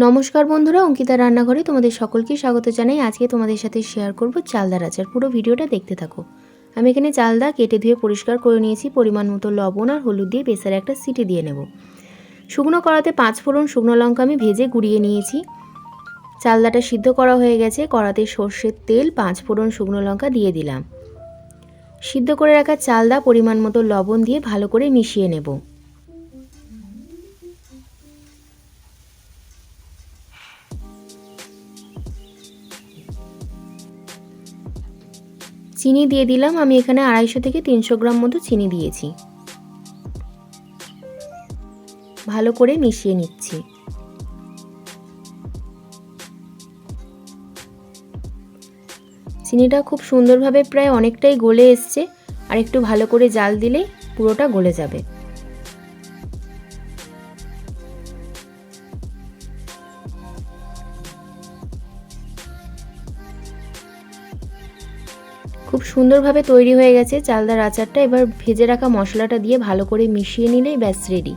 নমস্কার বন্ধুরা, অঙ্কিতা রান্নাঘরে তোমাদের সকলকে স্বাগত জানাই। আজকে তোমাদের সাথে শেয়ার করব চালদার আচার। পুরো ভিডিওটা দেখতে থাকো। আমি এখানে চালদা কেটে ধুয়ে পরিষ্কার করে নিয়েছি। পরিমাণ মতো লবণ আর হলুদ দিয়ে প্রেসারে একটা সিটি দিয়ে নেব। শুকনো কড়াতে 5 ফোড়ন শুকনো লঙ্কা আমি ভেজে গুঁড়িয়ে নিয়েছি। চালদাটা সিদ্ধ করা হয়ে গেছে। কড়াতে সর্ষের তেল, 5 ফোড়ন শুকনো লঙ্কা দিয়ে দিলাম। সিদ্ধ করে রাখা চালদা পরিমাণ মতো লবণ দিয়ে ভালো করে মিশিয়ে নেব। চিনি দিয়ে দিলাম। আমি এখানে 250 থেকে 300 গ্রাম মতো চিনি দিয়েছি। ভালো করে মিশিয়ে নিচ্ছি। চিনিটা খুব সুন্দরভাবে প্রায় অনেকটাই গলে এসছে, আর একটু ভালো করে জাল দিলেই পুরোটা গলে যাবে। খুব সুন্দরভাবে তৈরি হয়ে গেছে চালদার আচারটা। এবার ভেজে রাখা মশলাটা দিয়ে ভালো করে মিশিয়ে নিলেই ব্যাস রেডি।